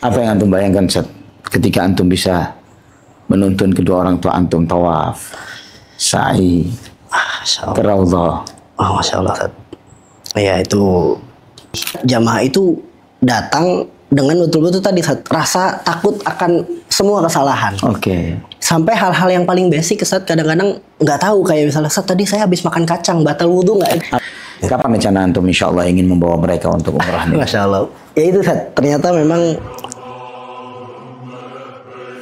Apa yang antum bayangkan Ustaz, ketika antum bisa menuntun kedua orang tua antum tawaf, sa'i, ke Raudhah? Oh, Masya Allah Ustaz. Ya itu jamaah itu datang dengan betul-betul tadi Ustaz, rasa takut akan semua kesalahan. Oke. Sampai hal-hal yang paling basic Ustaz, kadang-kadang nggak tahu, kayak misalnya Ustaz tadi saya habis makan kacang, batal wudhu nggak? Kapan rencana antum insya Allah ingin membawa mereka untuk umrah nih? Masya Allah. Ya itu Ustaz, ternyata memang.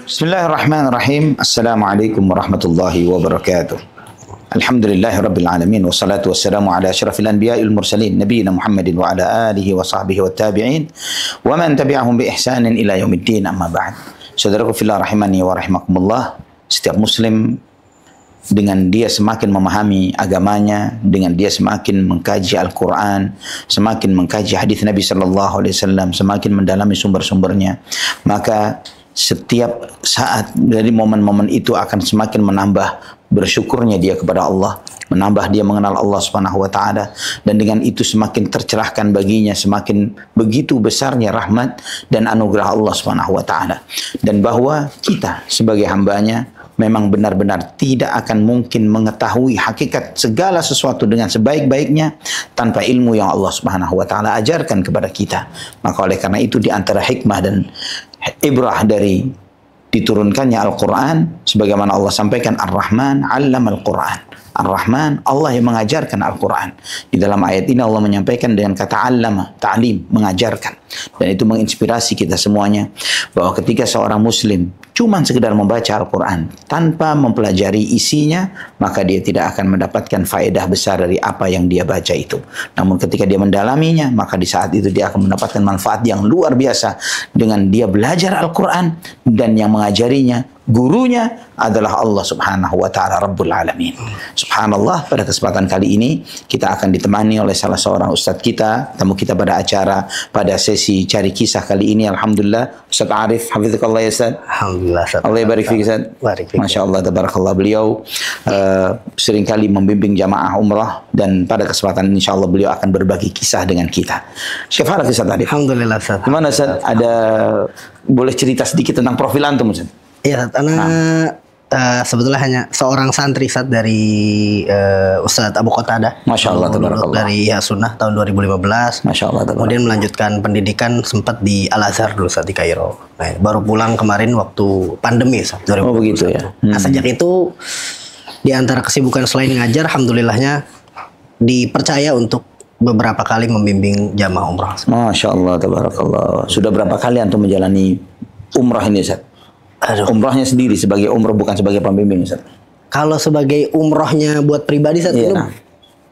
Bismillahirrahmanirrahim. Assalamualaikum warahmatullahi wabarakatuh. Alhamdulillahi rabbil alamin, wassalatu wassalamu ala asyrafil anbiya'il mursalin nabiyina Muhammadin wa ala alihi wa sahbihi wa tabi'in wa man tabi'ahum bi ihsanin ila yaumiddin, amma ba'd. Saudaraku fillah rahimani wa rahimakumullah, setiap muslim dengan dia semakin memahami agamanya, dengan dia semakin mengkaji Al-Quran, semakin mengkaji hadis Nabi sallallahu alaihi wasallam, semakin mendalami sumber-sumbernya, maka setiap saat dari momen-momen itu akan semakin menambah bersyukurnya dia kepada Allah, menambah dia mengenal Allah Subhanahu wa taala, dan dengan itu semakin tercerahkan baginya, semakin begitu besarnya rahmat dan anugerah Allah Subhanahu wa taala, dan bahwa kita sebagai hambanya memang benar-benar tidak akan mungkin mengetahui hakikat segala sesuatu dengan sebaik-baiknya tanpa ilmu yang Allah Subhanahu wa taala ajarkan kepada kita. Maka oleh karena itu di antara hikmah dan ibrah dari diturunkannya Al-Quran, sebagaimana Allah sampaikan, Ar-Rahman 'allama Al-Quran. Ar-Rahman, Allah yang mengajarkan Al-Quran. Di dalam ayat ini Allah menyampaikan dengan kata 'allama, ta'lim, mengajarkan. Dan itu menginspirasi kita semuanya, bahwa ketika seorang muslim cuma sekedar membaca Al-Quran tanpa mempelajari isinya, maka dia tidak akan mendapatkan faedah besar dari apa yang dia baca itu. Namun ketika dia mendalaminya, maka di saat itu dia akan mendapatkan manfaat yang luar biasa dengan dia belajar Al-Quran, dan yang mengajarinya, gurunya adalah Allah Subhanahu wa taala Rabbul Alamin. Subhanallah, pada kesempatan kali ini kita akan ditemani oleh salah seorang ustadz kita, tamu kita pada acara pada sesi cari kisah kali ini. Alhamdulillah, Ustadz Arif, hafizakallah ya Ustadz. Alhamdulillah Ustaz. Allah barik fiik Ustadz. Masya Allah, tabarakallah. Beliau seringkali membimbing jamaah umrah, dan pada kesempatan ini insya Allah beliau akan berbagi kisah dengan kita. Syafarat Ustadz Arif. Alhamdulillah Ustaz. Gimana Ustadz? Ada boleh cerita sedikit tentang profil antum Ustadz? Iya, karena sebetulnya hanya seorang santri Ustaz dari Ustadz Abu Qatadah. Masya Allah, tabarakallah. Dari Ya Sunnah tahun 2015. Masya Allah, tabarakallah. Kemudian melanjutkan pendidikan sempat di Al-Azhar dulu Ustaz, di Kairo. Nah, baru pulang kemarin waktu pandemi Ustaz, 2021. Oh begitu ya. Nah, sejak itu di antara kesibukan selain ngajar, alhamdulillahnya dipercaya untuk beberapa kali membimbing jamaah umrah. Masya Allah, tabarakallah. Sudah berapa kali antum menjalani umrah ini Ustaz? Umrahnya sendiri sebagai umrah, bukan sebagai pembimbing Ustaz. Kalau sebagai umrohnya buat pribadi Ustaz,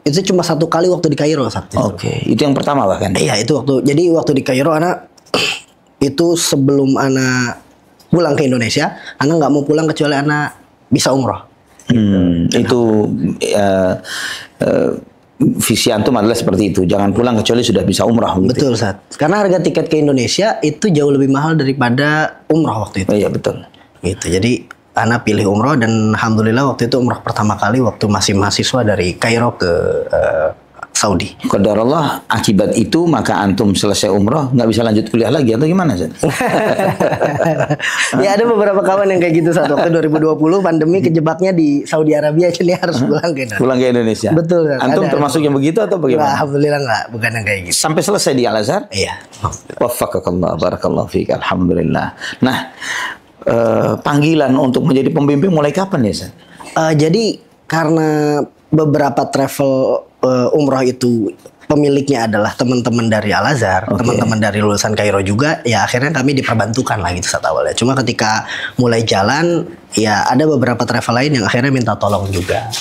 itu cuma satu kali waktu di Kairo Ustaz. Oke, itu yang pertama bahkan. Iya, itu waktu di Kairo anak itu sebelum anak pulang ke Indonesia, anak nggak mau pulang kecuali anak bisa umroh. Itu visi antum adalah seperti itu, jangan pulang kecuali sudah bisa umrah. Betul Ustaz. Karena harga tiket ke Indonesia itu jauh lebih mahal daripada umrah waktu itu. Iya betul. Gitu. Jadi anak pilih umrah, dan alhamdulillah waktu itu umrah pertama kali waktu masih mahasiswa dari Kairo ke Saudi. Qadarullah, akibat itu maka antum selesai umrah nggak bisa lanjut kuliah lagi atau gimana Ustaz? Ya ada beberapa kawan yang kayak gitu saat waktu 2020 pandemi kejebaknya di Saudi Arabia, jadi harus pulang ke Indonesia. Pulang ke Indonesia. Betul. Antum termasuk yang begitu atau bagaimana? Nah, alhamdulillah enggak, bukan yang kayak gitu. Sampai selesai di Al-Azhar? Iya. Waffaqakallah, barakallahu fiik, alhamdulillah. Nah, panggilan untuk menjadi pembimbing mulai kapan ya Ustaz? Jadi karena beberapa travel umroh itu pemiliknya adalah teman-teman dari Al-Azhar, teman-teman dari lulusan Kairo juga, ya akhirnya kami diperbantukan lah gitu saat awalnya. Cuma ketika mulai jalan, ya ada beberapa travel lain yang akhirnya minta tolong juga.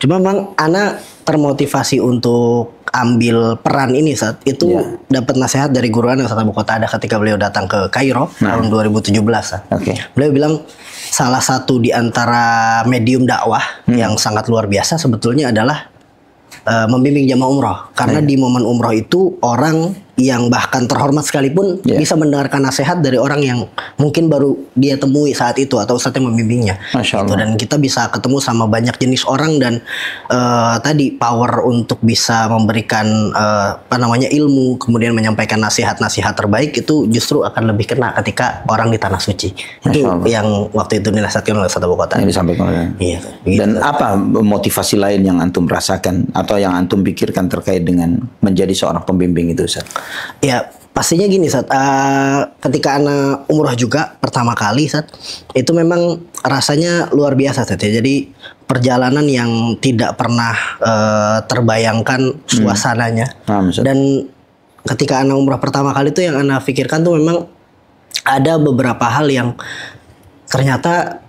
Cuma memang anak termotivasi untuk ambil peran ini saat itu dapat nasihat dari guru anak Ustadz Abu Qatadah ketika beliau datang ke Kairo tahun 2017. Beliau bilang salah satu di antara medium dakwah yang sangat luar biasa sebetulnya adalah membimbing jamaah umroh, karena di momen umroh itu orang yang bahkan terhormat sekalipun bisa mendengarkan nasihat dari orang yang mungkin baru dia temui saat itu atau ustadz yang membimbingnya. Masya Allah. Gitu. Dan kita bisa ketemu sama banyak jenis orang dan tadi power untuk bisa memberikan ilmu, kemudian menyampaikan nasihat-nasihat terbaik itu justru akan lebih kena ketika orang di tanah suci. Itu yang waktu itu dinasihatkan oleh Ustadz Abu Qatada. Yang disampaikan oleh. Iya. Dan apa motivasi lain yang antum rasakan atau yang antum pikirkan terkait dengan menjadi seorang pembimbing itu, Ustaz? Ya pastinya gini, Sat. Ketika ana umroh juga pertama kali, Sat, itu memang rasanya luar biasa, Sat. Ya. Jadi perjalanan yang tidak pernah terbayangkan suasananya. Dan ketika ana umroh pertama kali itu yang ana pikirkan tuh memang ada beberapa hal yang ternyata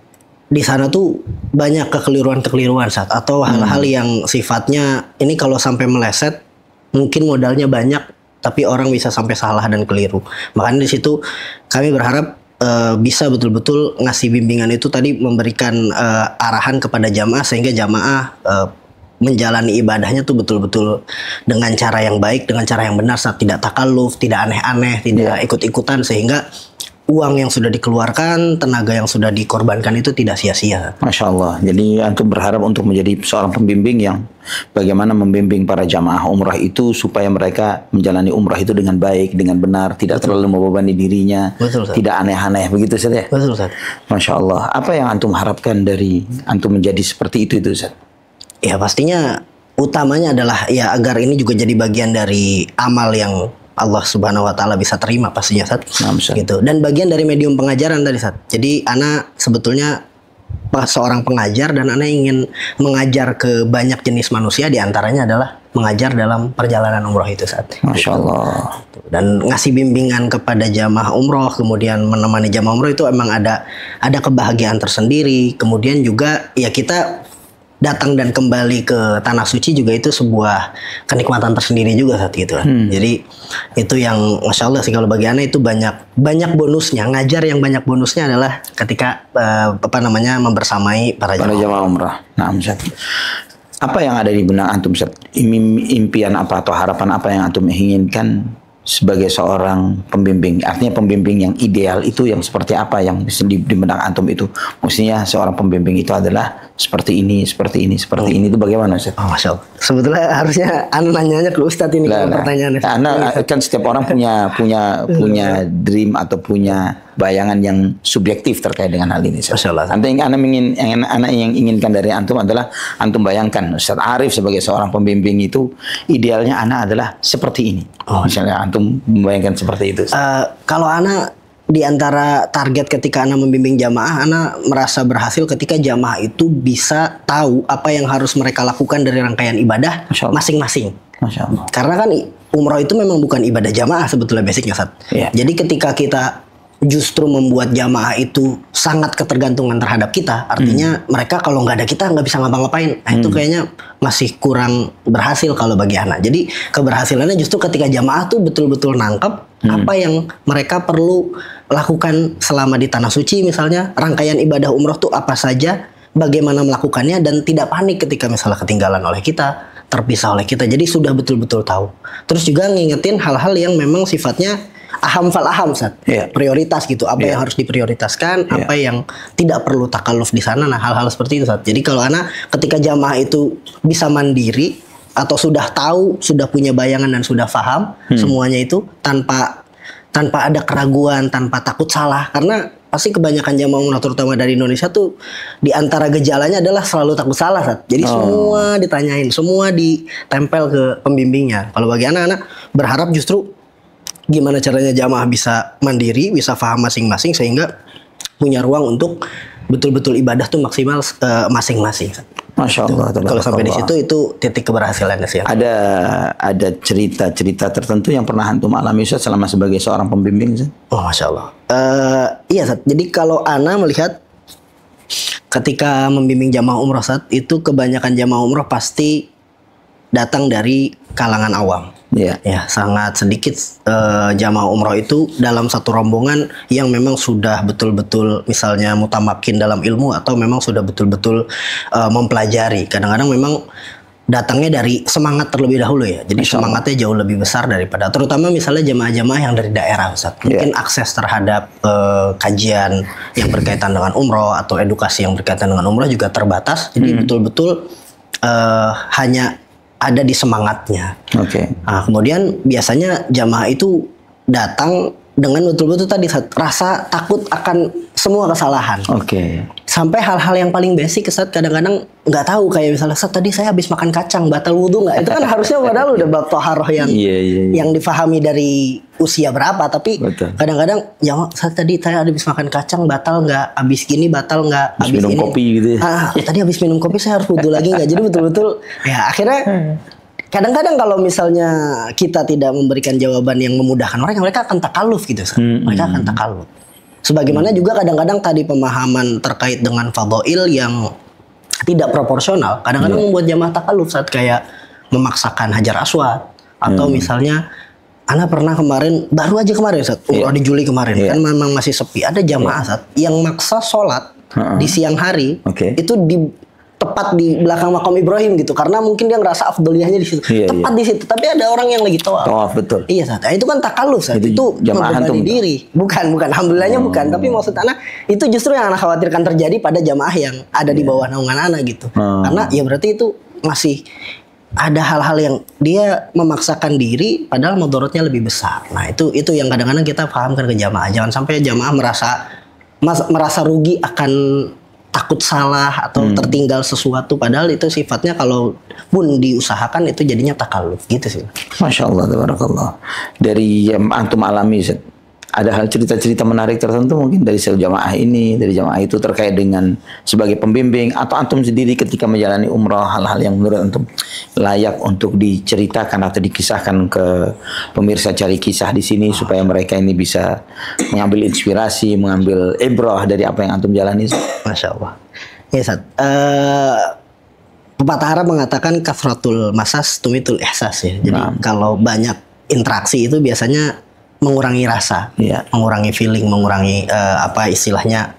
di sana tuh banyak kekeliruan-kekeliruan, Sat, atau hal-hal yang sifatnya ini kalau sampai meleset mungkin modalnya banyak tapi orang bisa sampai salah dan keliru. Makanya di situ kami berharap bisa betul-betul ngasih bimbingan itu tadi, memberikan arahan kepada jamaah sehingga jamaah menjalani ibadahnya tuh betul-betul dengan cara yang baik, dengan cara yang benar, saat tidak takalluf, tidak aneh-aneh, tidak ikut-ikutan, sehingga uang yang sudah dikeluarkan, tenaga yang sudah dikorbankan itu tidak sia-sia. Masya Allah. Jadi antum berharap untuk menjadi seorang pembimbing yang bagaimana membimbing para jamaah umrah itu supaya mereka menjalani umrah itu dengan baik, dengan benar, tidak terlalu membebani dirinya, tidak aneh-aneh, begitu Ustaz ya? Betul, Ustaz. Masya Allah. Apa yang antum harapkan dari antum menjadi seperti itu Ustaz? Ya pastinya utamanya adalah ya agar ini juga jadi bagian dari amal yang Allah Subhanahu wa taala bisa terima pastinya, Sat. Gitu. Dan bagian dari medium pengajaran tadi, Sat. Jadi ana sebetulnya seorang pengajar dan ana ingin mengajar ke banyak jenis manusia, di antaranya adalah mengajar dalam perjalanan umroh itu, Sat. Masya Allah. Dan ngasih bimbingan kepada jamaah umroh, kemudian menemani jamaah umroh itu emang ada kebahagiaan tersendiri. Kemudian juga ya kita datang dan kembali ke tanah suci juga itu sebuah kenikmatan tersendiri juga saat itu. Jadi itu yang Masya Allah sih, kalau bagi ana itu banyak bonusnya. Ngajar yang banyak bonusnya adalah ketika membersamai para jamaah umrah. Nah, Ustaz, apa yang ada di benak antum, Ustaz? Impian apa atau harapan apa yang antum inginkan sebagai seorang pembimbing? Artinya pembimbing yang ideal itu yang seperti apa yang di benak antum itu? Mestinya seorang pembimbing itu adalah seperti ini, seperti ini, seperti ini. Itu bagaimana, Ustaz? Oh, Masya Allah. Sebetulnya harusnya Anda nanyanya ke Ustadz ini pertanyaannya. Kan setiap orang punya dream atau punya bayangan yang subjektif terkait dengan hal ini. Masya Allah. Anak yang inginkan dari antum adalah antum bayangkan Ustaz Arif sebagai seorang pembimbing itu idealnya anak adalah seperti ini. Misalnya antum membayangkan seperti itu. Kalau anak di antara target ketika ana membimbing jamaah, ana merasa berhasil ketika jamaah itu bisa tahu apa yang harus mereka lakukan dari rangkaian ibadah masing-masing. Masya Allah. Karena kan umroh itu memang bukan ibadah jamaah sebetulnya basicnya, Sat. Jadi ketika kita justru membuat jamaah itu sangat ketergantungan terhadap kita, artinya mereka kalau nggak ada kita nggak bisa ngapa-ngapain. Nah, itu kayaknya masih kurang berhasil kalau bagi anak. Jadi keberhasilannya justru ketika jamaah tuh betul-betul nangkep apa yang mereka perlu lakukan selama di tanah suci, misalnya rangkaian ibadah umroh tuh apa saja, bagaimana melakukannya, dan tidak panik ketika misalnya ketinggalan oleh kita, terpisah oleh kita. Jadi sudah betul-betul tahu. Terus juga ngingetin hal-hal yang memang sifatnya aham fal aham, Sat. Prioritas gitu, apa yang harus diprioritaskan, apa yang tidak perlu takalluf di sana. Nah, hal-hal seperti itu, Sat. Jadi kalau anak ketika jamaah itu bisa mandiri atau sudah tahu, sudah punya bayangan dan sudah paham semuanya itu tanpa ada keraguan, tanpa takut salah, karena pasti kebanyakan jamaah umrah terutama dari Indonesia tuh di antara gejalanya adalah selalu takut salah, Sat. Jadi semua ditanyain, semua ditempel ke pembimbingnya. Kalau bagi anak-anak berharap justru gimana caranya jamaah bisa mandiri, bisa paham masing-masing sehingga punya ruang untuk betul-betul ibadah tuh maksimal masing-masing. Masya Allah. Kalau sampai di situ itu titik keberhasilannya sih. Ada cerita-cerita tertentu yang pernah antum alami, Ustaz, selama sebagai seorang pembimbing, Ustaz? Oh, Masya Allah. Iya, Sat. Jadi kalau ana melihat ketika membimbing jamaah umroh, Sat, itu kebanyakan jamaah umroh pasti datang dari kalangan awam. Ya, sangat sedikit jamaah umroh itu dalam satu rombongan yang memang sudah betul-betul misalnya mutamakin dalam ilmu atau memang sudah betul-betul mempelajari. Kadang-kadang memang datangnya dari semangat terlebih dahulu ya. Jadi semangatnya jauh lebih besar daripada terutama misalnya jemaah-jemaah yang dari daerah Ustaz. Mungkin akses terhadap kajian yang berkaitan dengan umroh atau edukasi yang berkaitan dengan umroh juga terbatas. Jadi betul-betul hanya ada di semangatnya. Nah, kemudian biasanya jamaah itu datang dengan betul-betul tadi rasa takut akan semua kesalahan. Sampai hal-hal yang paling basic Ustaz kadang-kadang nggak tahu, kayak misalnya Ustaz tadi saya habis makan kacang batal wudhu nggak? Itu kan harusnya padahal udah bab taharah yang difahami dari usia berapa, tapi kadang-kadang ya Ustaz tadi saya habis makan kacang batal nggak? Habis gini batal nggak? Habis minum kopi gitu. Tadi habis minum kopi saya harus wudhu lagi nggak? Jadi betul-betul ya akhirnya kadang-kadang kalau misalnya kita tidak memberikan jawaban yang memudahkan mereka akan takaluf gitu. Mereka akan takaluf. Sebagaimana juga kadang-kadang tadi pemahaman terkait dengan fadhail yang tidak proporsional kadang-kadang membuat jamaah takaluf saat kayak memaksakan hajar aswad atau misalnya Ana pernah baru aja kemarin Ustaz, umroh di Juli kemarin kan memang masih sepi. Ada jamaah Ustaz yang maksa sholat di siang hari itu tepat di belakang makam Ibrahim gitu, karena mungkin dia ngerasa afdoliyahnya di situ, tepat di situ. Tapi ada orang yang lagi tawaf. Betul. Iya Ustaz. Itu kan takaluf Ustaz. Itu membebani diri. Bukan. Alhamdulillahnya bukan. Tapi maksud Ana itu justru yang Ana khawatirkan terjadi pada jamaah yang ada di bawah naungan Ana gitu. Karena ya berarti itu masih ada hal-hal yang dia memaksakan diri padahal mudaratnya lebih besar. Nah, itu yang kadang-kadang kita pahamkan ke jamaah. Jangan sampai jamaah merasa rugi akan takut salah atau tertinggal sesuatu, padahal itu sifatnya kalau pun diusahakan itu jadinya takaluf gitu sih. Masya Allah, tabarakallah. Dari yang antum alami, ada hal cerita-cerita menarik tertentu mungkin dari jamaah ini, dari jamaah itu terkait dengan sebagai pembimbing atau antum sendiri ketika menjalani umrah, hal-hal yang menurut antum layak untuk diceritakan atau dikisahkan ke pemirsa Cari Kisah di sini supaya mereka ini bisa mengambil inspirasi, mengambil ibrah dari apa yang antum jalani. Masya Allah. Ya Ustaz. Pepatah Arab mengatakan kafratul masas tumitul ihsas ya. Jadi kalau banyak interaksi itu biasanya mengurangi rasa, mengurangi feeling, mengurangi istilahnya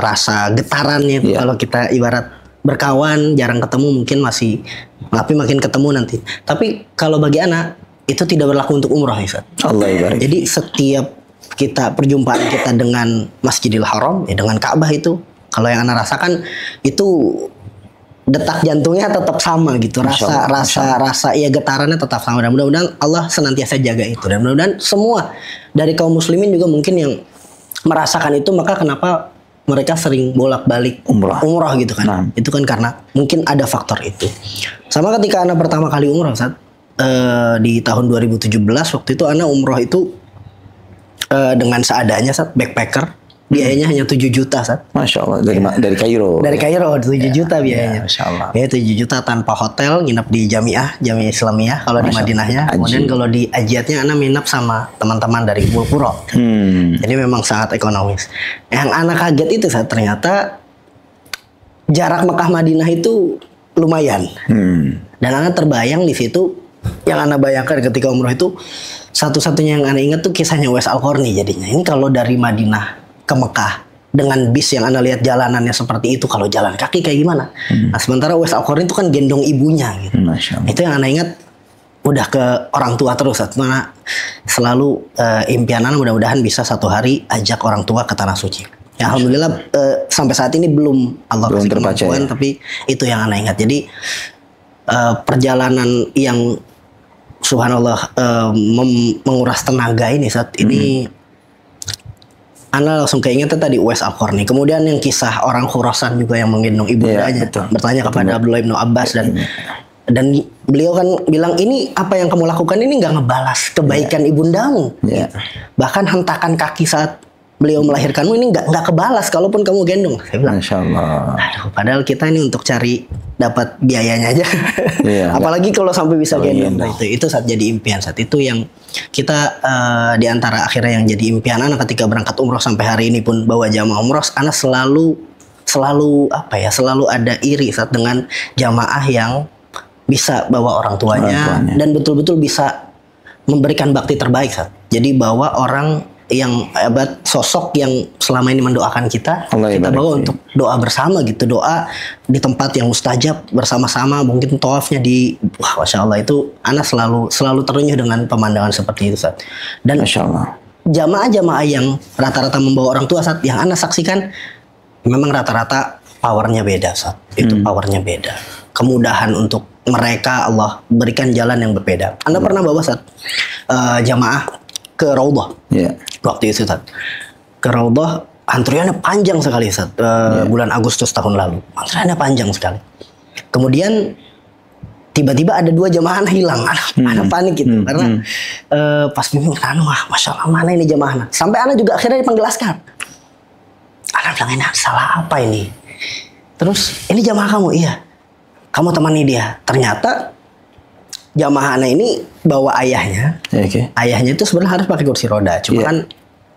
rasa getarannya. Kalau kita ibarat berkawan jarang ketemu mungkin masih, tapi makin ketemu nanti. Tapi kalau bagi anak itu tidak berlaku untuk umrah ya Ustaz. Jadi setiap perjumpaan kita dengan Masjidil Haram dengan Ka'bah itu, kalau yang anak rasakan itu detak jantungnya tetap sama gitu, rasa ya getarannya tetap sama, dan mudah-mudahan Allah senantiasa jaga itu, dan mudah-mudahan semua dari kaum muslimin juga mungkin yang merasakan itu, maka kenapa mereka sering bolak-balik umrah gitu kan. Itu kan karena mungkin ada faktor itu. Sama ketika anak pertama kali umrah Ustaz, di tahun 2017 waktu itu anak umrah itu dengan seadanya Ustaz, backpacker. Biayanya hanya 7 juta Ustaz. Masya Allah. Dari Kairo. Dari Kairo 7 juta biayanya. Masya Allah. Ya 7 juta tanpa hotel, nginep di Jamiah Islamiyah kalau di Madinahnya. Kemudian kalau di Ajiatnya Ana nginep sama teman-teman dari Bulpuro. Jadi memang sangat ekonomis. Yang Ana kaget itu Ustaz, ternyata jarak Mekah Madinah itu lumayan. Dan Ana terbayang di situ, yang Ana bayangkan ketika umroh itu satu-satunya yang Ana ingat tuh kisahnya Uwais Al-Qarni jadinya. Ini kalau dari Madinah ke Mekah dengan bis yang Anda lihat jalanannya seperti itu, kalau jalan kaki kayak gimana? Nah, sementara Uwais Al-Qarni itu kan gendong ibunya gitu. Itu yang Anda ingat, udah ke orang tua terus. Mana selalu impian Anda mudah-mudahan bisa satu hari ajak orang tua ke Tanah Suci. Ya alhamdulillah sampai saat ini belum Allah kasih kemampuan, tapi itu yang Anda ingat. Jadi perjalanan yang subhanallah menguras tenaga ini saat ini Ana langsung keingetan tadi Uwais Al-Qarni. Kemudian yang kisah orang Khurasan juga yang menggendong ibundanya, bertanya kepada Abdullah bin Abbas, dan beliau kan bilang, ini apa yang kamu lakukan ini nggak ngebalas kebaikan ibundamu. Bahkan hentakan kaki saat beliau melahirkanmu ini nggak kebalas kalaupun kamu gendong. Saya bilang, Masya Allah. Aduh, padahal kita ini untuk cari dapat biayanya aja. Apalagi kalau sampai bisa gendong. Itu saat jadi impian, saat itu yang kita di antara akhirnya yang jadi impian anak ketika berangkat umroh sampai hari ini pun bawa jamaah umroh, anak selalu ada iri saat dengan jamaah yang bisa bawa orang tuanya dan betul-betul bisa memberikan bakti terbaik saat. Jadi bawa orang yang hebat, sosok yang selama ini mendoakan kita. Allah Kita barik bawa fiik. untuk doa bersama gitu, doa di tempat yang mustajab bersama-sama. Mungkin tawafnya di, wah masya Allah itu, ana selalu terenyuh dengan pemandangan seperti itu Ustaz. Dan Masya Allah. jamaah-jamaah yang rata-rata membawa orang tua Ustaz, yang ana saksikan memang rata-rata powernya beda Ustaz. Itu powernya beda. Kemudahan untuk mereka Allah berikan jalan yang berbeda. Anda pernah bawa Ustaz jamaah ke Raudhah Ya. waktu itu Ustaz. Ke Raudhah antriannya panjang sekali Ustaz. Bulan Agustus tahun lalu. Antriannya panjang sekali. Kemudian tiba-tiba ada 2 jamaah anak hilang. Anak panik gitu karena pas bimbing wah masya Allah mana ini jamaahnya. Sampai anak juga akhirnya dipanggil askar. Anak bilang ini salah apa ini? Terus ini jamaah kamu? Iya. Kamu temani dia. Ternyata jamaah anak ini bawa ayahnya. Oke. Ayahnya itu sebenarnya harus pakai kursi roda. Cuma Iya. kan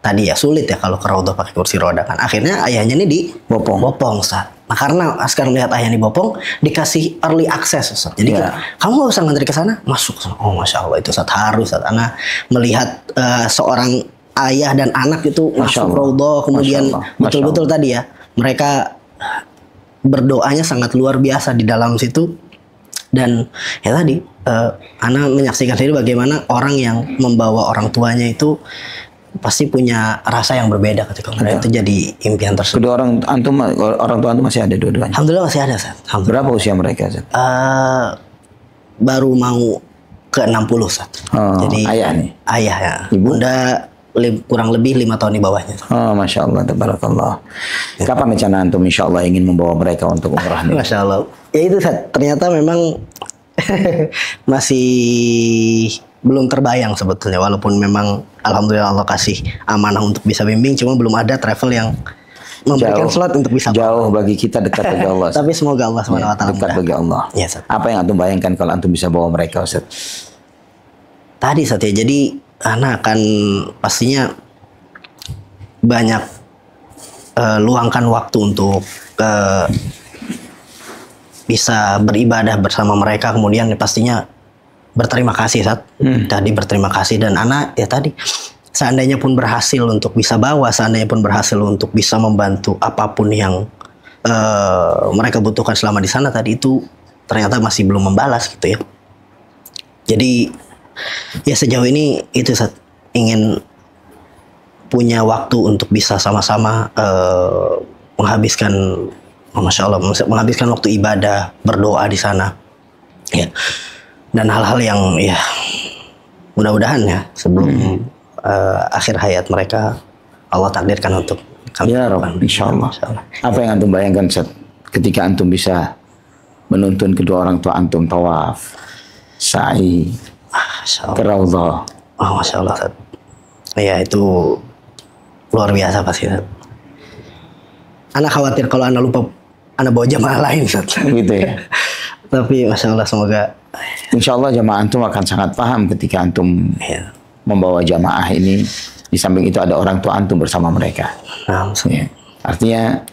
tadi ya sulit ya kalau ke Raudhah pakai kursi roda kan. Akhirnya ayahnya ini Bopong. Ustaz. Nah karena askar melihat ayahnya dibopong, dikasih early access Ustaz. Jadi Iya. kamu nggak usah ngantri ke sana, masuk. Oh masya Allah itu Ustaz, harus Ustaz. Ana melihat seorang ayah dan anak itu Masya masuk Allah. Raudhah, kemudian Masya Allah. Masya betul-betul tadi ya mereka berdoanya sangat luar biasa di dalam situ. Dan ya tadi Ana menyaksikan sendiri bagaimana orang yang membawa orang tuanya itu pasti punya rasa yang berbeda ketika mereka itu jadi impian tersebut. Kedua orang tua antum masih ada dua-duanya. Alhamdulillah masih ada Ustaz. Alhamdulillah. Berapa usia mereka, Ustaz? Baru mau ke 60 Ustaz. Oh, Jadi ayah nih. Ayah ya. Ibu? Bunda kurang lebih 5 tahun di bawahnya. Oh, Masya Allah, tabarakallah. Kapan rencana antum insya Allah ingin membawa mereka untuk umrah nih? Masya Allah. Ya itu Ustaz, ternyata memang masih belum terbayang sebetulnya. Walaupun memang Alhamdulillah Allah kasih amanah untuk bisa bimbing, cuma belum ada travel yang memberikan slot untuk bisa. Jauh bagi kita, dekat bagi Allah. Tapi semoga Allah SWT Dekat bagi Allah. Ya, Ustaz. Apa yang antum bayangkan kalau antum bisa bawa mereka, Ustaz? Tadi Ustaz ya, jadi anak akan pastinya banyak luangkan waktu untuk bisa beribadah bersama mereka, kemudian pastinya berterima kasih Ustaz. Tadi berterima kasih, dan anak ya tadi seandainya pun berhasil untuk bisa bawa, seandainya pun berhasil untuk bisa membantu apapun yang mereka butuhkan selama di sana, tadi itu ternyata masih belum membalas gitu ya. Jadi ya sejauh ini itu Ustaz, ingin punya waktu untuk bisa sama-sama menghabiskan, masya Allah, menghabiskan waktu ibadah, berdoa di sana, ya. Dan hal-hal yang ya mudah-mudahan ya sebelum akhir hayat mereka Allah takdirkan untuk kami. Ya Rabb, insya Allah. Apa yang antum bayangkan, Ustaz, ketika antum bisa menuntun kedua orang tua antum tawaf, sa'i, ke Raudhah? Oh, masya Allah Ustaz. Ya itu luar biasa pasti Ustaz. Anak khawatir kalau anak lupa anak bawa jamaah lain Ustaz. Gitu ya. Tapi masya Allah semoga Insya Allah jamaah antum akan sangat paham ketika antum ya. membawa jamaah ini. Di samping itu ada orang tua antum bersama mereka. Nah, Ya. Artinya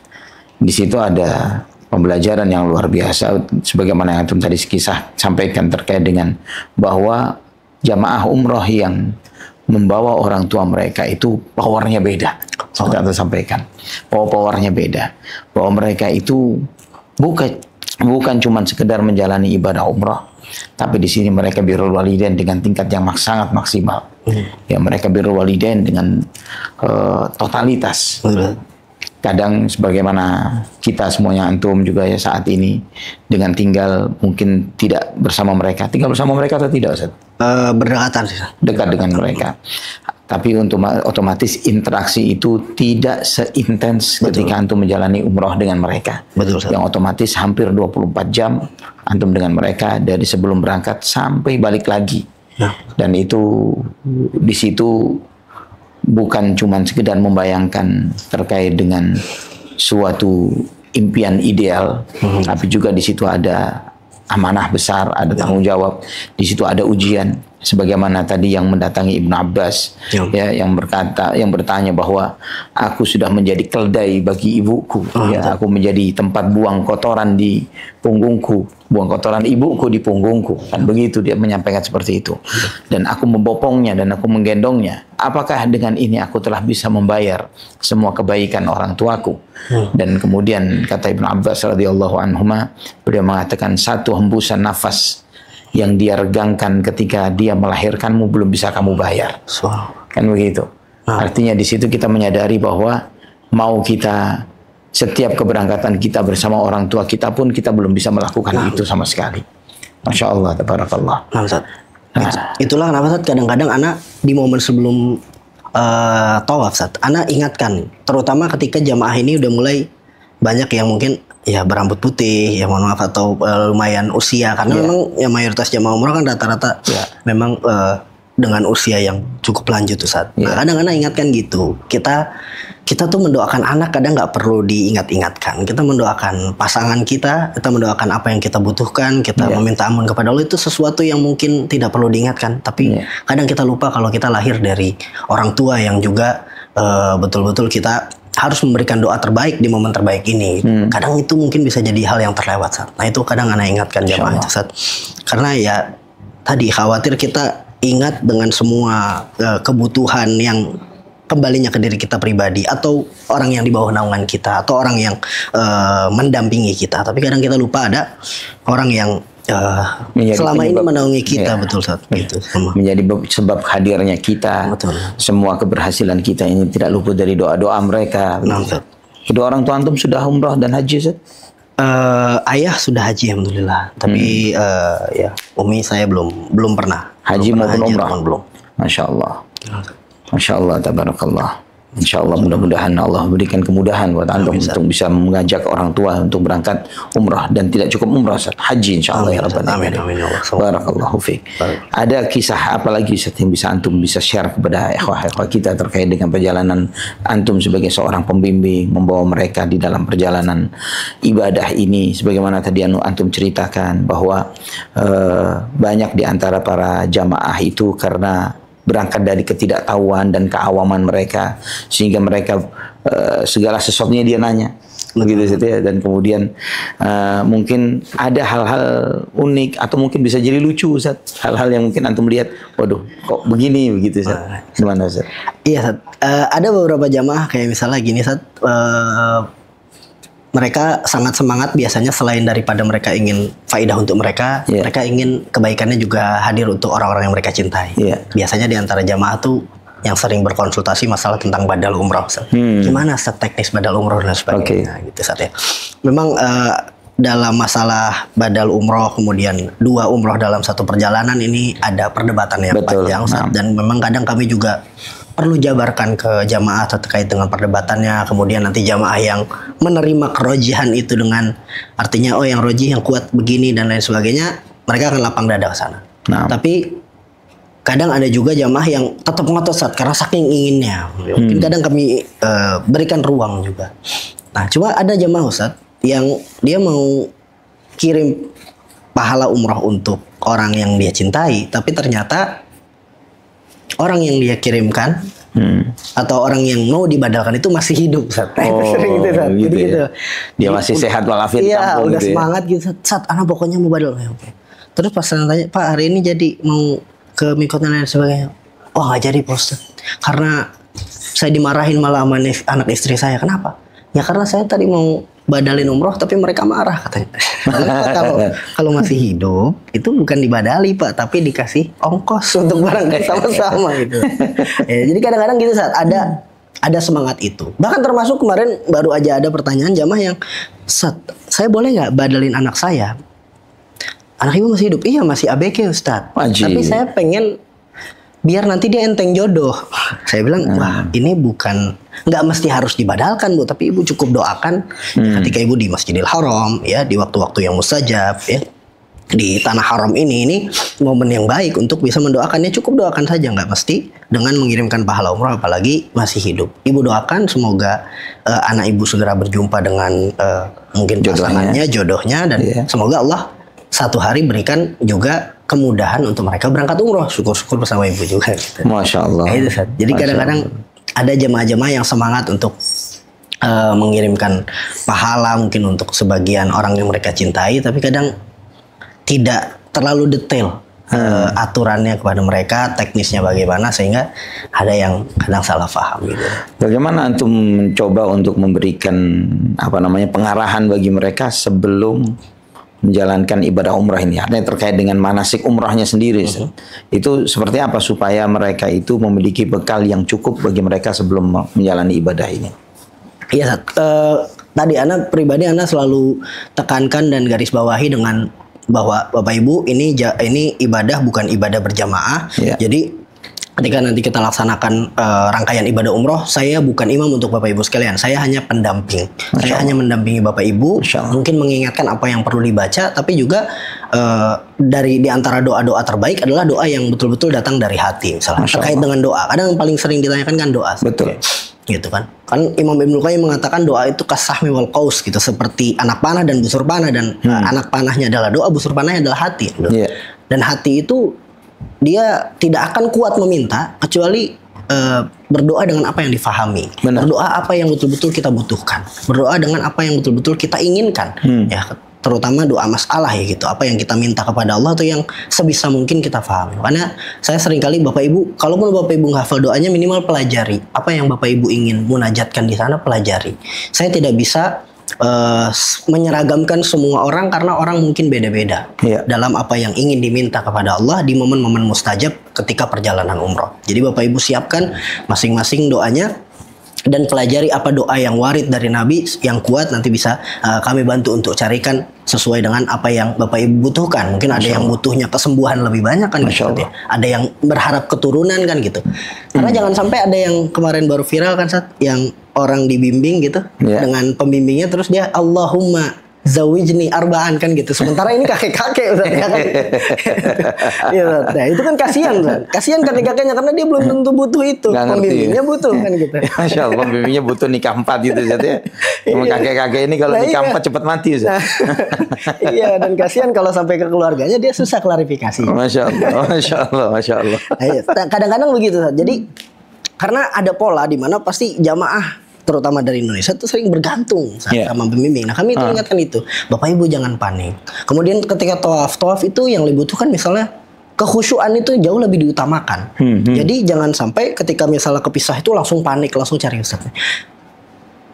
di situ ada pembelajaran yang luar biasa, sebagaimana yang antum tadi kisah sampaikan terkait dengan bahwa jamaah umroh yang membawa orang tua mereka itu powernya beda. Seperti antum sampaikan, powernya beda. Bahwa mereka itu bukan cuma sekedar menjalani ibadah umrah, tapi di sini mereka birrul walidain dengan tingkat yang sangat maksimal. Ya, mereka birrul walidain dengan totalitas. Kadang sebagaimana kita semuanya antum juga ya saat ini dengan tinggal mungkin tidak bersama mereka. Tinggal bersama mereka atau tidak, Ustaz? Berdekatan sih. Dekat dengan mereka. Tapi untuk otomatis interaksi itu tidak seintens ketika antum menjalani umroh dengan mereka. Betul, Ustaz. Yang otomatis hampir 24 jam antum dengan mereka dari sebelum berangkat sampai balik lagi. Ya. Dan itu di situ bukan cuma sekedar membayangkan terkait dengan suatu impian ideal, tapi juga di situ ada amanah besar, ada tanggung jawab, di situ ada ujian. Sebagaimana tadi yang mendatangi Ibnu Abbas, ya, yang bertanya bahwa aku sudah menjadi keldai bagi ibuku, ya, aku menjadi tempat buang kotoran di punggungku, buang kotoran ibuku di punggungku, kan begitu dia menyampaikan seperti itu. Dan aku membopongnya dan aku menggendongnya. Apakah dengan ini aku telah bisa membayar semua kebaikan orang tuaku? Dan kemudian kata Ibnu Abbas radhiyallahu anhuma, beliau mengatakan satu hembusan nafas yang dia regangkan ketika dia melahirkanmu belum bisa kamu bayar. Kan begitu. Artinya di situ kita menyadari bahwa mau kita setiap keberangkatan kita bersama orang tua kita pun kita belum bisa melakukan itu sama sekali. Masya Allah, tabarakallah. Itulah kenapa Ustaz kadang-kadang anak di momen sebelum tawaf Ustaz, anak ingatkan, terutama ketika jamaah ini udah mulai banyak yang mungkin ya berambut putih, ya mohon maaf atau lumayan usia, karena memang ya mayoritas jamaah umrah kan rata-rata memang dengan usia yang cukup lanjut Ustaz. Nah, kadang-kadang ingatkan gitu. Kita tuh mendoakan anak kadang nggak perlu diingat-ingatkan. Kita mendoakan pasangan kita mendoakan apa yang kita butuhkan, kita meminta ampun kepada Allah, itu sesuatu yang mungkin tidak perlu diingatkan. Tapi kadang kita lupa kalau kita lahir dari orang tua yang juga betul-betul kita harus memberikan doa terbaik di momen terbaik ini. Kadang itu mungkin bisa jadi hal yang terlewat Sat. Nah itu kadang anak ingatkan jamaah itu Sat. Karena ya tadi khawatir kita ingat dengan semua kebutuhan yang kembalinya ke diri kita pribadi atau orang yang di bawah naungan kita atau orang yang mendampingi kita, tapi kadang kita lupa ada orang yang selama ini menaungi kita, betul Ustaz, gitu. Menjadi sebab hadirnya kita, semua keberhasilan kita ini tidak luput dari doa-doa mereka. Kedua orang tua antum sudah umrah dan haji Ustaz? Ayah sudah haji alhamdulillah, tapi ya umi saya belum pernah haji maupun umrah. Belum. Masya Allah. Masya Allah, tabarakallah. Insya Allah mudah-mudahan Allah berikan kemudahan buat antum untuk bisa mengajak orang tua untuk berangkat umrah dan tidak cukup umrah, haji insya Allah ya Rabbal Alamin. Barakallahu fiik. Ada kisah apa lagi yang bisa antum bisa share kepada ikhwah-ikhwah kita terkait dengan perjalanan antum sebagai seorang pembimbing membawa mereka di dalam perjalanan ibadah ini, sebagaimana tadi antum ceritakan bahwa banyak di antara para jamaah itu karena berangkat dari ketidaktahuan dan keawaman mereka sehingga mereka segala sesuatunya dia nanya begitu ya, dan kemudian mungkin ada hal-hal unik atau mungkin bisa jadi lucu Ustaz, hal-hal yang mungkin antum lihat waduh kok begini begitu Ustaz. Gimana Ustaz? Iya Ustaz, ada beberapa jamaah kayak misalnya gini Ustaz, mereka sangat semangat biasanya selain daripada mereka ingin faidah untuk mereka, mereka ingin kebaikannya juga hadir untuk orang-orang yang mereka cintai. Biasanya di antara jamaah tuh yang sering berkonsultasi masalah tentang badal umroh. Gimana Ustaz teknis badal umroh dan sebagainya gitu Ustaz ya. Memang dalam masalah badal umroh kemudian 2 umroh dalam satu perjalanan ini ada perdebatan yang panjang Ustaz, dan memang kadang kami juga perlu jabarkan ke jamaah terkait dengan perdebatannya. Kemudian nanti jamaah yang menerima kerojihan itu dengan artinya yang rojih yang kuat begini dan lain sebagainya, mereka akan lapang dada ke sana. Tapi kadang ada juga jamaah yang tetap ngotot Ustaz karena saking inginnya. Mungkin kadang kami berikan ruang juga. Nah, cuma ada jamaah Ustaz yang dia mau kirim pahala umroh untuk orang yang dia cintai, tapi ternyata orang yang dia kirimkan atau orang yang mau dibadalkan itu masih hidup Ustaz. Sering gitu Ustaz. Gitu ya. Dia masih sehat walafiat di kampung udah gitu semangat gitu Ustaz. Anak pokoknya mau badal. Terus pas saya tanya, Pak hari ini jadi mau ke mikot dan lain sebagainya. Nggak jadi Pak Ustaz. Karena saya dimarahin malah sama anak istri saya. Kenapa? Ya karena saya tadi mau badalin umroh tapi mereka marah katanya. Kalau masih hidup itu bukan dibadali Pak, tapi dikasih ongkos untuk berangkat sama-sama gitu. Jadi kadang-kadang gitu saat ada semangat itu. Bahkan termasuk kemarin baru aja ada pertanyaan jamaah yang saya boleh nggak badalin anak saya? Anak ibu masih hidup? Iya masih ABG Ustaz. Tapi saya pengen biar nanti dia enteng jodoh. Saya bilang, wah ini bukan, nggak mesti harus dibadalkan Bu, tapi Ibu cukup doakan ketika Ibu di Masjidil Haram, ya di waktu-waktu yang mustajab, ya di tanah haram ini momen yang baik untuk bisa mendoakannya. Cukup doakan saja, nggak mesti dengan mengirimkan pahala umroh, apalagi masih hidup. Ibu doakan semoga anak Ibu segera berjumpa dengan mungkin pasangannya, jodohnya, dan semoga Allah satu hari berikan juga kemudahan untuk mereka berangkat umroh. Syukur-syukur bersama Ibu juga gitu. Masya Allah. Itu, jadi kadang-kadang ada jemaah-jemaah yang semangat untuk mengirimkan pahala mungkin untuk sebagian orang yang mereka cintai, tapi kadang tidak terlalu detail aturannya kepada mereka, teknisnya bagaimana, sehingga ada yang kadang salah paham gitu. Bagaimana antum mencoba untuk memberikan pengarahan bagi mereka sebelum menjalankan ibadah umrah ini, artinya terkait dengan manasik umrahnya sendiri. Itu seperti apa supaya mereka itu memiliki bekal yang cukup bagi mereka sebelum menjalani ibadah ini? Iya, tadi Ana pribadi selalu tekankan dan garis bawahi dengan bahwa Bapak Ibu ini ibadah bukan ibadah berjamaah. Jadi ketika nanti kita laksanakan rangkaian ibadah umroh, saya bukan imam untuk Bapak Ibu sekalian. Saya hanya pendamping. Saya hanya mendampingi Bapak Ibu, mungkin mengingatkan apa yang perlu dibaca, tapi juga di antara doa-doa terbaik adalah doa yang betul-betul datang dari hati. Misalnya terkait dengan doa, kadang yang paling sering ditanyakan kan doa. Betul. Gitu kan. Kan Imam Ibnu Qayyim mengatakan doa itu kasahmi wal qaus gitu, seperti anak panah dan busur panah, dan anak panahnya adalah doa, busur panahnya adalah hati. Dan hati itu dia tidak akan kuat meminta kecuali berdoa dengan apa yang difahami. Berdoa apa yang betul-betul kita butuhkan. Berdoa dengan apa yang betul-betul kita inginkan. Ya, terutama doa masalah ya gitu. Apa yang kita minta kepada Allah itu yang sebisa mungkin kita pahami. Karena saya seringkali Bapak Ibu, kalaupun Bapak Ibu nggak hafal doanya, minimal pelajari. Apa yang Bapak Ibu ingin munajatkan di sana, pelajari. Saya tidak bisa menyeragamkan semua orang, karena orang mungkin beda-beda dalam apa yang ingin diminta kepada Allah di momen-momen mustajab ketika perjalanan umroh. Jadi Bapak Ibu siapkan masing-masing doanya dan pelajari apa doa yang warid dari Nabi yang kuat, nanti bisa kami bantu untuk carikan sesuai dengan apa yang Bapak Ibu butuhkan. Mungkin ada yang butuhnya kesembuhan lebih banyak kan gitu, ada yang berharap keturunan kan gitu. Karena jangan sampai ada yang kemarin baru viral kan, yang orang dibimbing gitu dengan pembimbingnya, terus dia Allahumma zawijni arba'an kan gitu. Sementara ini kakek-kakek Ustaz, ya kan. Nah, itu kan kasihan kan. Kasihan kakek-kakeknya karena dia belum tentu butuh itu. Pembimbingnya butuh kan gitu. Masya Allah, pembimbingnya butuh nikah 4 gitu Ustaz ya. Kakek-kakek ini kalau nikah 4 cepat mati Ustaz. Iya, dan kasihan kalau sampai ke keluarganya dia susah klarifikasi. Masya Allah, Masya Allah, Masya Allah. Kadang-kadang begitu Ustaz. Jadi karena ada pola di mana pasti jamaah terutama dari Indonesia itu sering bergantung sama pembimbing. Nah, kami itu ingatkan itu, Bapak Ibu jangan panik. Kemudian ketika tawaf itu yang dibutuhkan misalnya kekhusyuan itu jauh lebih diutamakan. Jadi jangan sampai ketika misalnya kepisah itu langsung panik, langsung cari Ustaz.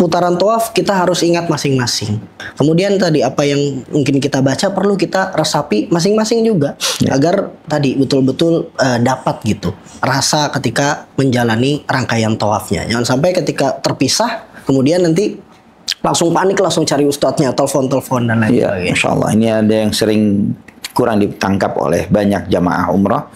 Putaran tawaf kita harus ingat masing-masing. Kemudian tadi apa yang mungkin kita baca perlu kita resapi masing-masing juga agar tadi betul-betul dapat gitu rasa ketika menjalani rangkaian tawafnya. Jangan sampai ketika terpisah kemudian nanti langsung panik, langsung cari ustadznya, telepon dan lain sebagainya. Masya Allah, ini ada yang sering kurang ditangkap oleh banyak jamaah umrah,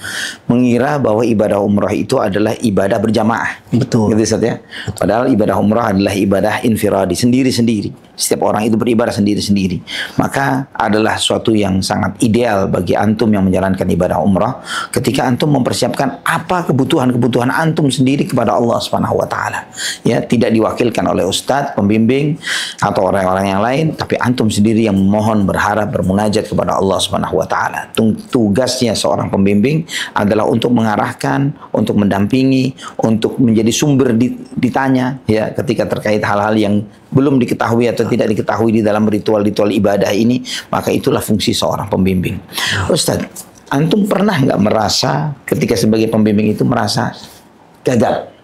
mengira bahwa ibadah umrah itu adalah ibadah berjamaah. Betul. Gitu Ustaz ya. Padahal ibadah umrah adalah ibadah infiradi, sendiri-sendiri. Setiap orang itu beribadah sendiri-sendiri. Maka adalah suatu yang sangat ideal bagi antum yang menjalankan ibadah umrah ketika antum mempersiapkan apa kebutuhan-kebutuhan antum sendiri kepada Allah Subhanahu wa taala. Ya, tidak diwakilkan oleh ustadz, pembimbing atau orang-orang yang lain, tapi antum sendiri yang memohon, berharap, bermunajat kepada Allah Subhanahu wa taala. Tugasnya seorang pembimbing adalah untuk mengarahkan, untuk mendampingi, untuk menjadi sumber ditanya ya ketika terkait hal-hal yang belum diketahui atau tidak diketahui di dalam ritual-ritual ibadah ini, maka itulah fungsi seorang pembimbing. Ustadz, antum pernah nggak merasa ketika sebagai pembimbing itu merasa gagal?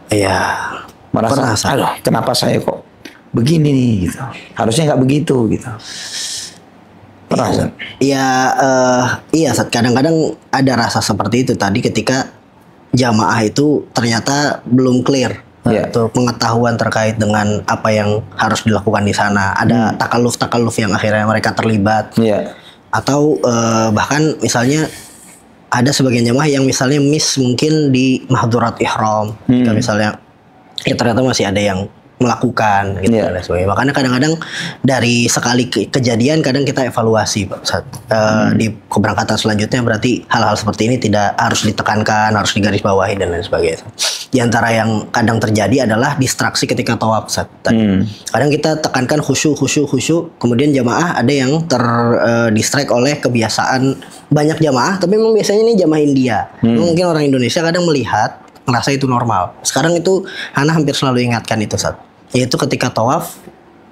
Iya, merasa, aduh, kenapa saya kok begini nih gitu. Harusnya nggak begitu gitu. Pernah, Ustaz? Iya, kadang-kadang ada rasa seperti itu tadi ketika jamaah itu ternyata belum clear. Atau pengetahuan terkait dengan apa yang harus dilakukan di sana. Ada takaluf-takaluf yang akhirnya mereka terlibat. Atau bahkan misalnya ada sebagian jamaah yang misalnya miss mungkin di mahdurat ihram. Jika misalnya ya ternyata masih ada yang melakukan gitu dan sebagainya. Makanya kadang-kadang dari sekali kejadian kadang kita evaluasi Pak Ustaz. Di keberangkatan selanjutnya berarti hal-hal seperti ini tidak harus ditekankan, harus digarisbawahi dan lain sebagainya. Di antara yang kadang terjadi adalah distraksi ketika tawaf Ustaz. Kadang kita tekankan khusyuk, kemudian jamaah ada yang terdistract oleh kebiasaan banyak jamaah, tapi memang biasanya ini jamaah India. Mungkin orang Indonesia kadang melihat merasa itu normal. Sekarang itu Hana hampir selalu ingatkan itu Ustaz. Yaitu ketika tawaf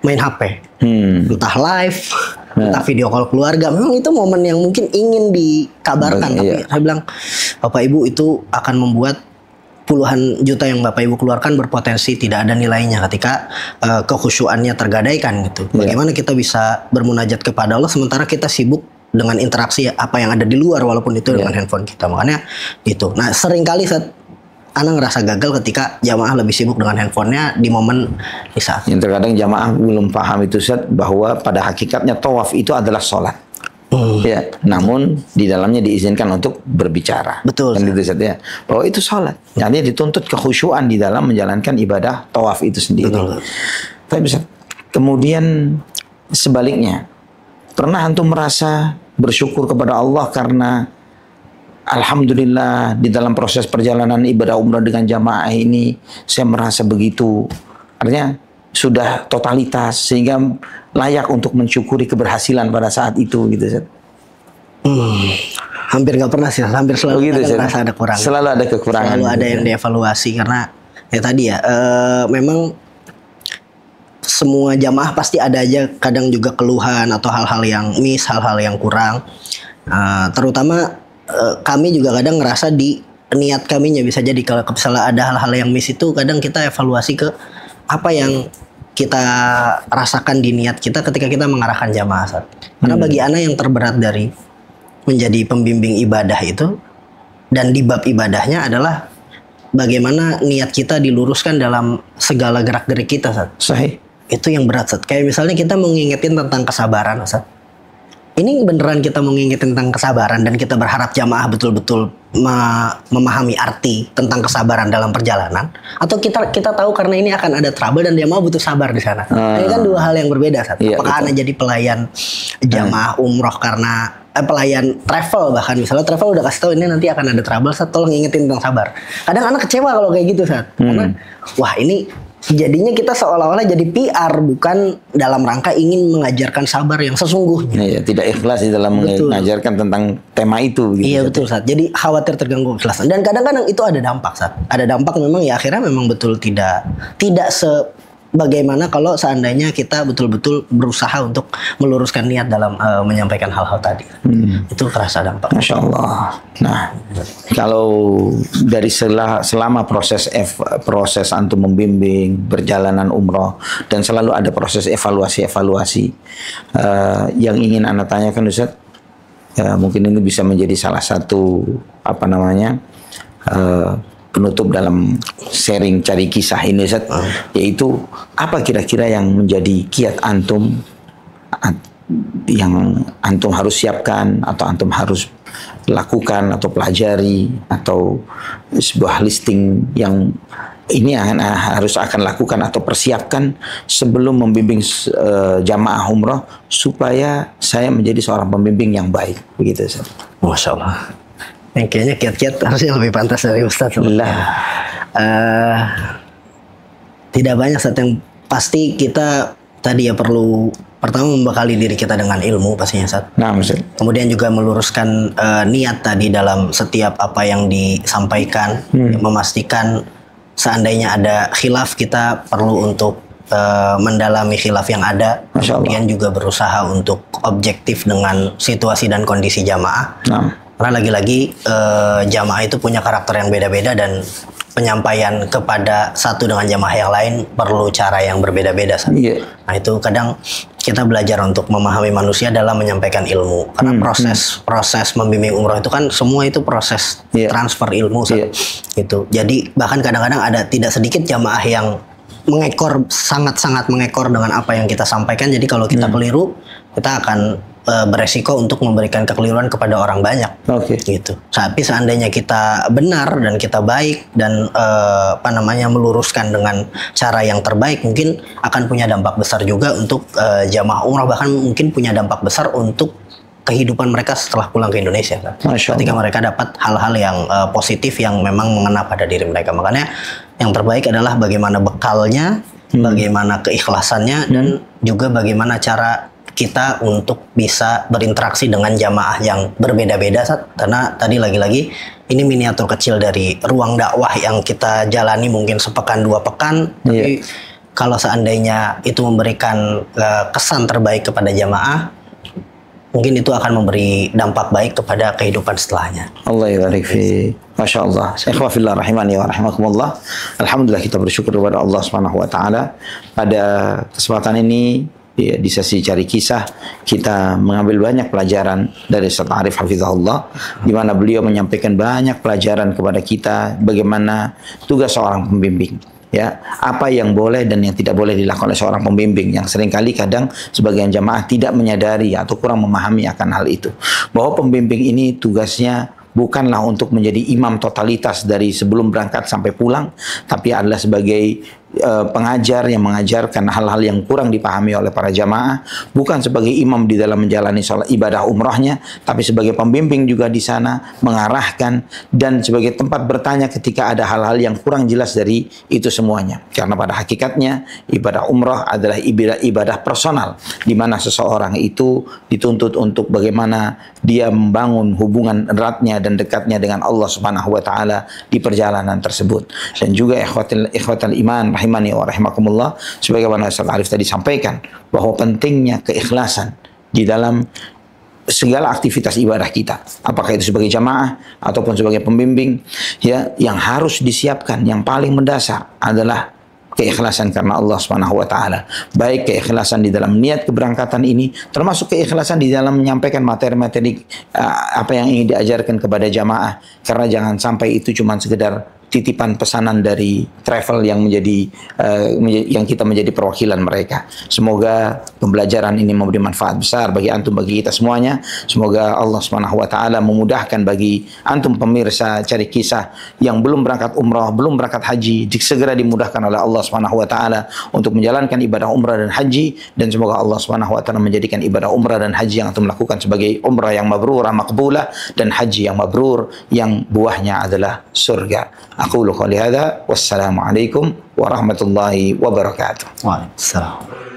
main HP. Entah live entah video call keluarga. Memang itu momen yang mungkin ingin dikabarkan, tapi saya bilang Bapak Ibu itu akan membuat puluhan juta yang Bapak Ibu keluarkan berpotensi tidak ada nilainya ketika kekhusyuannya tergadaikan gitu. Bagaimana kita bisa bermunajat kepada Allah sementara kita sibuk dengan interaksi apa yang ada di luar walaupun itu dengan handphone kita. Makanya gitu. Nah, seringkali saat Ana ngerasa gagal ketika jamaah lebih sibuk dengan handphonenya di momen di saat. Yang terkadang jamaah belum paham itu Ustaz, bahwa pada hakikatnya tawaf itu adalah sholat. Ya, namun di dalamnya diizinkan untuk berbicara. Betul. Kan itu Ustaz ya. Bahwa itu sholat. Jadi dituntut kekhusyuan di dalam menjalankan ibadah tawaf itu sendiri. Betul. Tapi Ustaz, kemudian sebaliknya, pernah antum merasa bersyukur kepada Allah karena alhamdulillah di dalam proses perjalanan ibadah umrah dengan jamaah ini saya merasa begitu, artinya sudah totalitas sehingga layak untuk mensyukuri keberhasilan pada saat itu gitu Ustaz. Hampir nggak pernah sih, hampir selalu gitu, merasa ada kurang. Selalu ada kekurangan. Selalu ada gitu, yang dievaluasi karena ya tadi ya memang semua jamaah pasti ada aja kadang juga keluhan atau hal-hal yang miss, hal-hal yang kurang. Terutama kami juga kadang ngerasa di niat kaminya bisa jadi kalau misalnya ada hal-hal yang miss itu kadang kita evaluasi ke apa yang kita rasakan di niat kita ketika kita mengarahkan jamaah Ustaz. Karena bagi Ana yang terberat dari menjadi pembimbing ibadah itu dan di bab ibadahnya adalah bagaimana niat kita diluruskan dalam segala gerak-gerik kita Ustaz. Sahih. Itu yang berat Ustaz. Kayak misalnya kita mau ngingetin tentang kesabaran Ustaz. Ini beneran kita mau ngingetin tentang kesabaran dan kita berharap jamaah betul-betul memahami arti tentang kesabaran dalam perjalanan, atau kita tahu karena ini akan ada trouble dan jamaah butuh sabar di sana. Ini kan dua hal yang berbeda Ustaz. Apakah Anda jadi pelayan jamaah umroh karena pelayan travel, bahkan misalnya travel udah kasih tahu ini nanti akan ada trouble, Ustaz, tolong ingetin tentang sabar. Kadang anak kecewa kalau kayak gitu Ustaz. Karena wah ini jadinya kita seolah-olah jadi PR bukan dalam rangka ingin mengajarkan sabar yang sesungguhnya. Ya, tidak ikhlas di dalam mengajarkan tentang tema itu. Gitu, iya betul Ustaz. Jadi khawatir terganggu keikhlasan. Dan kadang-kadang itu ada dampak Ustaz. Ada dampak memang ya akhirnya memang betul tidak sebagaimana kalau seandainya kita betul-betul berusaha untuk meluruskan niat dalam menyampaikan hal-hal tadi. Itu terasa dampak. Masya Allah. Nah, kalau dari selama proses antum membimbing perjalanan umroh dan selalu ada proses evaluasi yang ingin Anda tanyakan Ustaz, mungkin ini bisa menjadi salah satu penutup dalam sharing cari kisah ini Ustaz, yaitu apa kira-kira yang menjadi kiat antum yang antum harus siapkan atau antum harus lakukan atau pelajari atau sebuah listing yang ini harus akan lakukan atau persiapkan sebelum membimbing jamaah umroh supaya saya menjadi seorang pembimbing yang baik, begitu Ustaz. Masya Allah. Yang kayaknya kiat-kiat harusnya lebih pantas dari Ustaz. Tidak banyak Ustaz, yang pasti kita tadi ya perlu pertama membekali diri kita dengan ilmu pastinya Ustaz. Nah, Ustaz. Kemudian juga meluruskan niat tadi dalam setiap apa yang disampaikan, memastikan seandainya ada khilaf kita perlu untuk mendalami khilaf yang ada. Kemudian juga berusaha untuk objektif dengan situasi dan kondisi jamaah. Karena lagi-lagi jamaah itu punya karakter yang beda-beda dan penyampaian kepada satu dengan jamaah yang lain perlu cara yang berbeda-beda. Nah itu kadang kita belajar untuk memahami manusia dalam menyampaikan ilmu. Karena proses membimbing umroh itu kan semua itu proses transfer ilmu. Gitu. Jadi bahkan kadang-kadang ada tidak sedikit jamaah yang sangat-sangat mengekor dengan apa yang kita sampaikan. Jadi kalau kita keliru, kita akan beresiko untuk memberikan kekeliruan kepada orang banyak. Gitu. Tapi seandainya kita benar dan kita baik dan meluruskan dengan cara yang terbaik, mungkin akan punya dampak besar juga untuk jamaah umrah, bahkan mungkin punya dampak besar untuk kehidupan mereka setelah pulang ke Indonesia. Ketika mereka dapat hal-hal yang positif yang memang mengena pada diri mereka. Makanya yang terbaik adalah bagaimana bekalnya, bagaimana keikhlasannya, dan juga bagaimana cara kita untuk bisa berinteraksi dengan jamaah yang berbeda-beda. Karena tadi lagi-lagi ini miniatur kecil dari ruang dakwah yang kita jalani mungkin sepekan 2 pekan. Tapi kalau seandainya itu memberikan kesan terbaik kepada jamaah, mungkin itu akan memberi dampak baik kepada kehidupan setelahnya. Allah yabarik fi. Masya Allah. Ikhwafillah rahimani wa rahimakumullah. Alhamdulillah kita bersyukur kepada Allah Subhanahu wa taala pada kesempatan ini. Ya, di sesi cari kisah kita mengambil banyak pelajaran dari Ustaz Arif Hafizahullah, di mana beliau menyampaikan banyak pelajaran kepada kita bagaimana tugas seorang pembimbing, ya, apa yang boleh dan yang tidak boleh dilakukan oleh seorang pembimbing, yang seringkali kadang sebagian jamaah tidak menyadari atau kurang memahami akan hal itu, bahwa pembimbing ini tugasnya bukanlah untuk menjadi imam totalitas dari sebelum berangkat sampai pulang, tapi adalah sebagai pengajar yang mengajarkan hal-hal yang kurang dipahami oleh para jamaah, bukan sebagai imam di dalam menjalani sholat ibadah umrahnya, tapi sebagai pembimbing juga di sana, mengarahkan dan sebagai tempat bertanya ketika ada hal-hal yang kurang jelas dari itu semuanya. Karena pada hakikatnya ibadah umrah adalah ibadah personal, di mana seseorang itu dituntut untuk bagaimana dia membangun hubungan eratnya dan dekatnya dengan Allah Subhanahu wa taala di perjalanan tersebut. Dan juga ikhwatal iman rahimani wa rahimakumullah, sebagaimana Ustaz Arif tadi sampaikan, bahwa pentingnya keikhlasan di dalam segala aktivitas ibadah kita, apakah itu sebagai jamaah ataupun sebagai pembimbing, ya, yang harus disiapkan yang paling mendasar adalah keikhlasan karena Allah Subhanahu wa taala. Baik keikhlasan di dalam niat keberangkatan ini, termasuk keikhlasan di dalam menyampaikan materi-materi apa yang ingin diajarkan kepada jamaah, karena jangan sampai itu cuma sekedar titipan pesanan dari travel yang yang kita menjadi perwakilan mereka. Semoga pembelajaran ini memberi manfaat besar bagi antum, bagi kita semuanya. Semoga Allah Subhanahu wa taala memudahkan bagi antum pemirsa cari kisah yang belum berangkat umrah, belum berangkat haji, segera dimudahkan oleh Allah Subhanahu wa taala untuk menjalankan ibadah umrah dan haji, dan semoga Allah Subhanahu wa taala menjadikan ibadah umrah dan haji yang antum lakukan sebagai umrah yang mabrurah maqbulah dan haji yang mabrur yang buahnya adalah surga. Aqulu qouli hadza wassalamu alaikum warahmatullahi wabarakatuh. Waalaikumsalam.